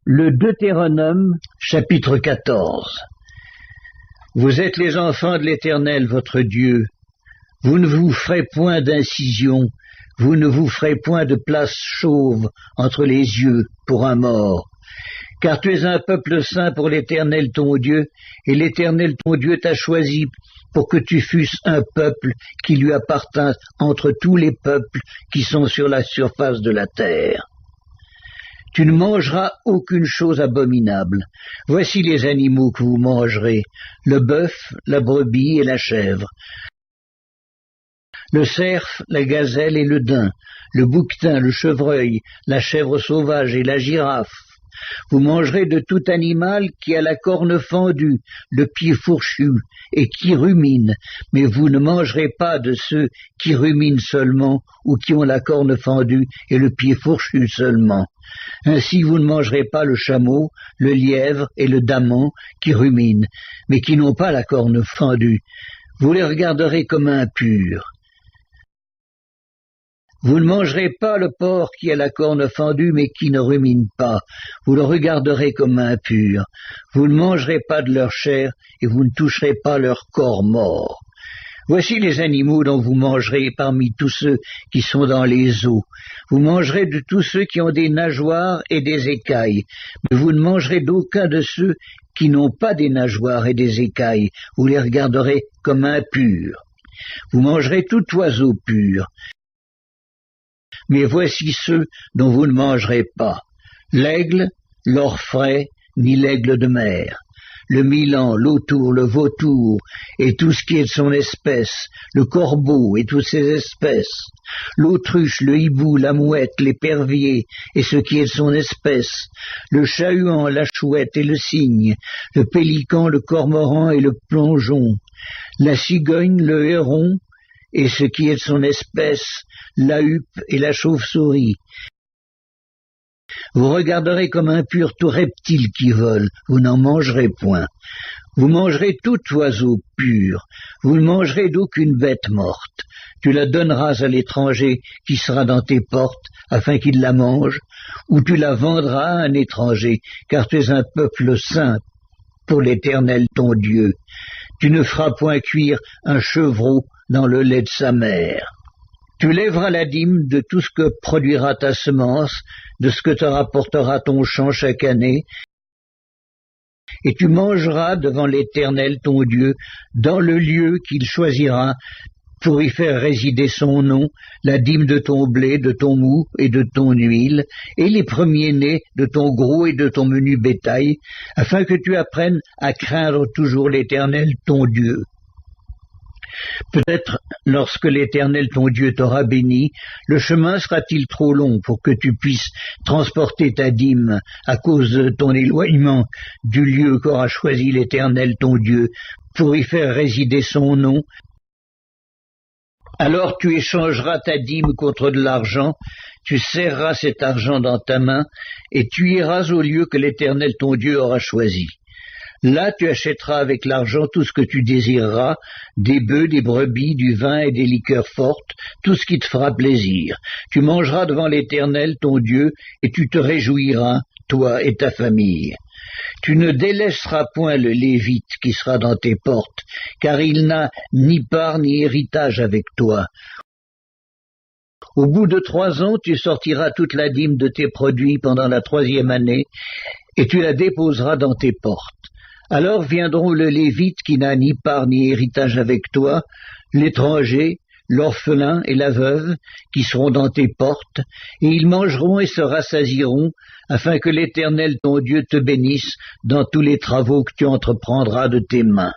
Le Deutéronome, chapitre 14. Vous êtes les enfants de l'Éternel, votre Dieu. Vous ne vous ferez point d'incision, vous ne vous ferez point de place chauve entre les yeux pour un mort. Car tu es un peuple saint pour l'Éternel ton Dieu, et l'Éternel ton Dieu t'a choisi pour que tu fusses un peuple qui lui appartint entre tous les peuples qui sont sur la surface de la terre. Tu ne mangeras aucune chose abominable. Voici les animaux que vous mangerez, le bœuf, la brebis et la chèvre, le cerf, la gazelle et le daim, le bouquetin, le chevreuil, la chèvre sauvage et la girafe. Vous mangerez de tout animal qui a la corne fendue, le pied fourchu et qui rumine, mais vous ne mangerez pas de ceux qui ruminent seulement ou qui ont la corne fendue et le pied fourchu seulement. Ainsi vous ne mangerez pas le chameau, le lièvre et le daman qui ruminent, mais qui n'ont pas la corne fendue. Vous les regarderez comme impurs. Vous ne mangerez pas le porc qui a la corne fendue mais qui ne rumine pas. Vous le regarderez comme impur. Vous ne mangerez pas de leur chair et vous ne toucherez pas leur corps mort. Voici les animaux dont vous mangerez parmi tous ceux qui sont dans les eaux. Vous mangerez de tous ceux qui ont des nageoires et des écailles, mais vous ne mangerez d'aucun de ceux qui n'ont pas des nageoires et des écailles. Vous les regarderez comme impurs. Vous mangerez tout oiseau pur. Mais voici ceux dont vous ne mangerez pas: l'aigle, l'orfraie, ni l'aigle de mer, le milan, l'autour, le vautour, et tout ce qui est de son espèce, le corbeau et toutes ses espèces, l'autruche, le hibou, la mouette, l'épervier, et ce qui est de son espèce, le chat-huant, la chouette et le cygne, le pélican, le cormoran et le plongeon, la cigogne, le héron, et ce qui est de son espèce, la huppe et la chauve-souris. Vous regarderez comme impur tout reptile qui vole, vous n'en mangerez point. Vous mangerez tout oiseau pur, vous ne mangerez d'aucune bête morte. Tu la donneras à l'étranger qui sera dans tes portes, afin qu'il la mange, ou tu la vendras à un étranger, car tu es un peuple saint pour l'Éternel ton Dieu. Tu ne feras point cuire un chevreau dans le lait de sa mère. Tu lèveras la dîme de tout ce que produira ta semence, de ce que te rapportera ton champ chaque année, et tu mangeras devant l'Éternel ton Dieu, dans le lieu qu'il choisira pour y faire résider son nom, la dîme de ton blé, de ton mou et de ton huile, et les premiers-nés de ton gros et de ton menu bétail, afin que tu apprennes à craindre toujours l'Éternel ton Dieu. Peut-être, lorsque l'Éternel ton Dieu t'aura béni, le chemin sera-t-il trop long pour que tu puisses transporter ta dîme à cause de ton éloignement du lieu qu'aura choisi l'Éternel ton Dieu pour y faire résider son nom. Alors tu échangeras ta dîme contre de l'argent, tu serreras cet argent dans ta main, et tu iras au lieu que l'Éternel ton Dieu aura choisi. Là, tu achèteras avec l'argent tout ce que tu désireras, des bœufs, des brebis, du vin et des liqueurs fortes, tout ce qui te fera plaisir. Tu mangeras devant l'Éternel, ton Dieu, et tu te réjouiras, toi et ta famille. Tu ne délaisseras point le Lévite qui sera dans tes portes, car il n'a ni part ni héritage avec toi. Au bout de 3 ans, tu sortiras toute la dîme de tes produits pendant la 3e année, et tu la déposeras dans tes portes. Alors viendront le Lévite qui n'a ni part ni héritage avec toi, l'étranger, l'orphelin et la veuve qui seront dans tes portes, et ils mangeront et se rassasieront, afin que l'Éternel ton Dieu te bénisse dans tous les travaux que tu entreprendras de tes mains.